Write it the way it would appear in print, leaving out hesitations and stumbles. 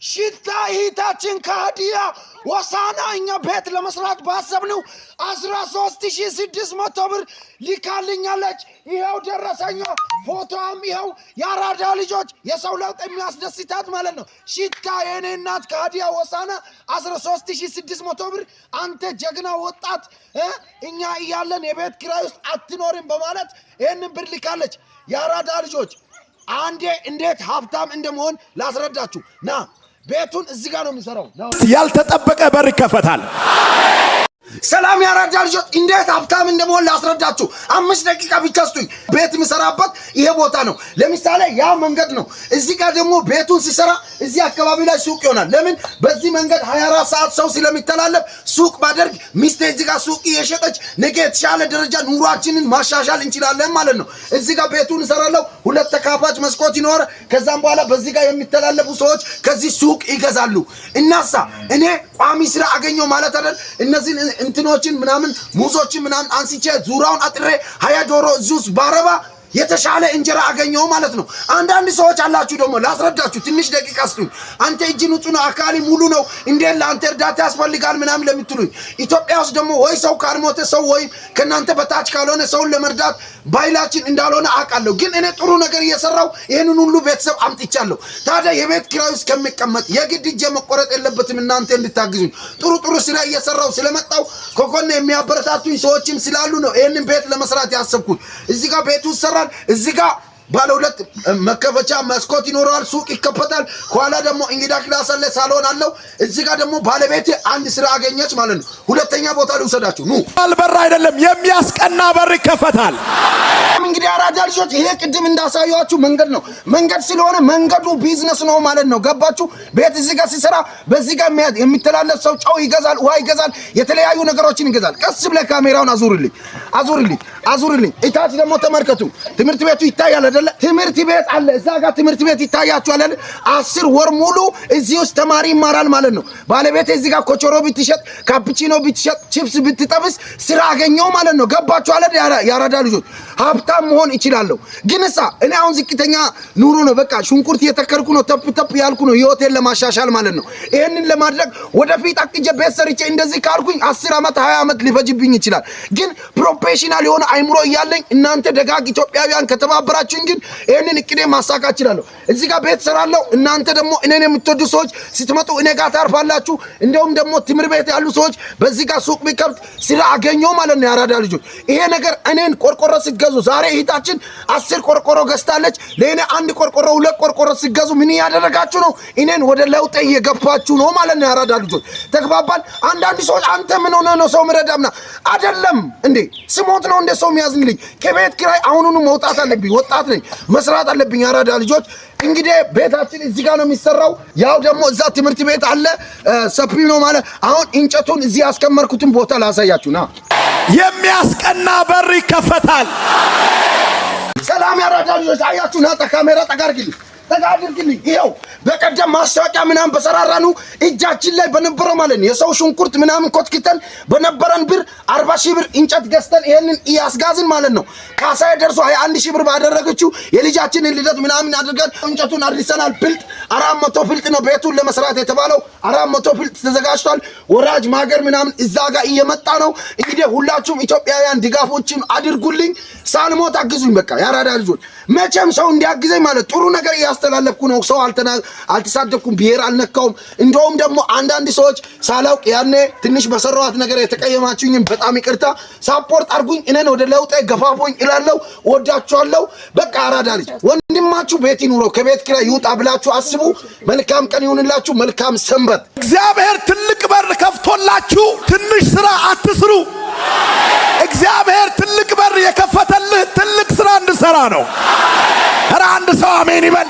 ሽታ ይታችን ካዲያ ወሳና እኛ ቤት ለመስራት ባሰብነው 13600 ብር ሊካልኛለች። ይሄው ደረሰኛ ፎቶም ይሄው ያራዳ ልጆች የሰው ለውጥ የሚያስደስታት ማለት ነው። ሽታ የኔ እናት ካዲያ ወሳና 13600 ብር አንተ ጀግና ወጣት እኛ እያለን የቤት ኪራይ ውስጥ አትኖርም በማለት ይሄንን ብር ሊካለች። ያራዳ ልጆች አንዴ እንዴት ሀብታም እንደመሆን ላስረዳችሁ ና ቤቱን እዚህ ጋር ነው የሚሰራው። ያልተጠበቀ በር ይከፈታል። ሰላም ያራዳ ልጆች እንዴት ሀብታም እንደመሆን ላስረዳችሁ 5 ደቂቃ ብቻ ስጡኝ። ቤት የሚሰራበት ይሄ ቦታ ነው። ለምሳሌ ያ መንገድ ነው። እዚህ ጋር ደግሞ ቤቱን ሲሰራ እዚህ አካባቢ ላይ ሱቅ ይሆናል። ለምን በዚህ መንገድ 24 ሰዓት ሰው ስለሚተላለፍ ሱቅ ባደርግ ሚስቴ እዚህ ጋር ሱቅ እየሸጠች ነገ የተሻለ ደረጃ ኑሯችንን ማሻሻል እንችላለን ማለት ነው። እዚህ ጋር ቤቱን እሰራለሁ። 2 ተካፋች መስኮት ይኖር። ከዛም በኋላ በዚህ ጋር የሚተላለፉ ሰዎች ከዚህ ሱቅ ይገዛሉ። እናሳ እኔ ቋሚ ስራ አገኘው ማለት አይደል? እነዚህ እንትኖችን ምናምን ሙዞችን ምናምን አንስቼ ዙራውን አጥሬ 20 ዶሮ እዚህ ባረባ የተሻለ እንጀራ አገኘው ማለት ነው። አንዳንድ ሰዎች አላችሁ ደግሞ ላስረዳችሁ ትንሽ ደቂቃ ስጡኝ። አንተ እጅ ንጹህ ነው አካሊ ሙሉ ነው እንዴ ለአንተ እርዳታ ያስፈልጋል ምናምን ለምትሉኝ ኢትዮጵያ ውስጥ ደግሞ ወይ ሰው ካልሞተ ሰው ወይ ከናንተ በታች ካልሆነ ሰውን ለመርዳት ባይላችን እንዳልሆነ አውቃለሁ። ግን እኔ ጥሩ ነገር እየሰራው ይሄንን ሁሉ ቤተሰብ አምጥቻለሁ። ታዲያ የቤት ኪራይ ውስጥ ከመቀመጥ የግድ እጄ መቆረጥ የለበትም እናንተ እንድታግዙኝ። ጥሩ ስራ እየሰራው ስለመጣው ኮኮነ የሚያበረታቱኝ ሰዎችም ስላሉ ነው ይሄንን ቤት ለመስራት ያሰብኩት። እዚህ ጋር ቤቱ ሰራል። እዚህ ጋር ባለ 2 መከፈቻ መስኮት ይኖራል። ሱቅ ይከፈታል። ኋላ ደግሞ እንግዳ ክላስ አለ፣ ሳሎን አለው። እዚህ ጋር ደግሞ ባለቤቴ አንድ ስራ አገኘች ማለት ነው። ሁለተኛ ቦታ ልውሰዳችሁ ኑ። በር አይደለም የሚያስቀና በር ይከፈታል። እንግዲህ አራዳ ልጆች ይሄ ቅድም እንዳሳያችሁ መንገድ ነው። መንገድ ስለሆነ መንገዱ ቢዝነስ ነው ማለት ነው። ገባችሁ? ቤት እዚህ ጋር ሲሰራ በዚህ ጋር የሚተላለፍ ሰው ጨው ይገዛል፣ ውሃ ይገዛል፣ የተለያዩ ነገሮችን ይገዛል። ቀስ ብለ ካሜራውን አዙርልኝ። እታች ደግሞ ተመልከቱ። ትምህርት ቤቱ ይታያል አይደለ? ትምህርት ቤት አለ እዛ ጋር ትምህርት ቤት ይታያችኋል አይደል? 10 ወር ሙሉ እዚህ ውስጥ ተማሪ ይማራል ማለት ነው። ባለቤቴ እዚህ ጋር ኮቾሮ ብትሸጥ፣ ካፕቺኖ ብትሸጥ፣ ቺፕስ ብትጠብስ ስራ አገኘው ማለት ነው። ገባችሁ አይደል? ያራዳ ልጆች ሀብታም መሆን ይችላልው። ግን እኔ አሁን ዝቅተኛ ኑሮ ነው በቃ ሽንኩርት እየተከልኩ ነው፣ ተፕ ያልኩ ነው ህይወቴን ለማሻሻል ማለት ነው። ይሄንን ለማድረግ ወደፊት አቅጄ ቤት ሰርቼ እንደዚህ ካልኩኝ 10 ዓመት 20 ዓመት ሊፈጅብኝ ይችላል። ግን ፕሮፌሽናል የሆነ አይምሮ እያለኝ እናንተ ደጋግ ኢትዮጵያውያን ከተባበራችሁኝ ግን ይሄንን እቅዴ ማሳካት እችላለሁ። እዚህ ጋር ቤት ሰራለሁ። እናንተ ደግሞ እኔን የምትወዱ ሰዎች ስትመጡ እኔ ጋር ታርፋላችሁ። እንደውም ደግሞ ትምህርት ቤት ያሉ ሰዎች በዚህ ጋር ሱቅ ቢከፍት ስራ አገኘው ማለት ነው። ያራዳ ልጆች ይሄ ነገር እኔን ቆርቆሮ ሲገዙ ዛሬ እህታችን 10 ቆርቆሮ ገዝታለች። ለእኔ 1 ቆርቆሮ 2 ቆርቆሮ ሲገዙ ምን ያደረጋችሁ ነው? እኔን ወደ ለውጥ እየገፋችሁ ነው ማለት ነው። ያራዳ ልጆች ተግባባን። አንዳንድ ሰዎች አንተ ምን ሆነ ነው ሰው ምረዳምና አይደለም እንዴ ስሞት ነው እንደ ሰው የሚያዝንልኝ። ከቤት ኪራይ አሁኑኑ መውጣት አለብኝ። ወጣት ነኝ፣ መስራት አለብኝ። ያራዳ ልጆች እንግዲህ ቤታችን እዚህ ጋር ነው የሚሰራው። ያው ደግሞ እዛ ትምህርት ቤት አለ ሰፊ ነው ማለት። አሁን እንጨቱን እዚህ ያስከመርኩትን ቦታ ላሳያችሁ ና። የሚያስቀና በር ይከፈታል። ሰላም ያራዳ ልጆች አያችሁ ና። ካሜራ ተጋድርግልኝ ይሄው በቀደም ማስታወቂያ ምናምን በሰራራኑ እጃችን ላይ በነበረው ማለት ነው የሰው ሽንኩርት ምናምን ኮትክተን በነበረን ብር 40,000 ብር እንጨት ገዝተን ይሄንን ያስጋዝን ማለት ነው። ካሳዬ ደርሶ 21,000 ብር ባደረገችው የልጃችንን ልደት ምናምን አድርገን እንጨቱን አድርሰናል። ፍልጥ 400 ፍልጥ ነው ቤቱን ለመስራት የተባለው። 400 ፍልጥ ተዘጋጅቷል። ወራጅ ማገር ምናምን እዛ ጋር እየመጣ ነው። እንግዲህ ሁላችሁም ኢትዮጵያውያን ድጋፎችን አድርጉልኝ። ሳልሞት አግዙኝ። በቃ ያራዳ ልጆች መቼም ሰው እንዲያግዘኝ ማለት ጥሩ ነገር ያስተላለፍኩ ነው። ሰው አልተሳደብኩም፣ ብሔር አልነካውም። እንደውም ደግሞ አንዳንድ ሰዎች ሳላውቅ ያኔ ትንሽ በሰራዋት ነገር የተቀየማችሁኝም በጣም ይቅርታ። ሳፖርት አድርጉኝ፣ እኔን ወደ ለውጥ ገፋፉኝ እላለሁ። ወዳችኋለሁ። በቃ ያራዳ ልጅ ወንድማችሁ ቤት ይኑረው ከቤት ኪራይ ይውጣ ብላችሁ አስቡ። መልካም ቀን ይሁንላችሁ። መልካም ሰንበት። እግዚአብሔር ትልቅ በር ከፍቶላችሁ ትንሽ ስራ አትስሩ። እግዚአብሔር ትልቅ በር የከፈተልህ ትልቅ ስራ እንድሰራ ነው። ኧረ አንድ ሰው አሜን ይበል።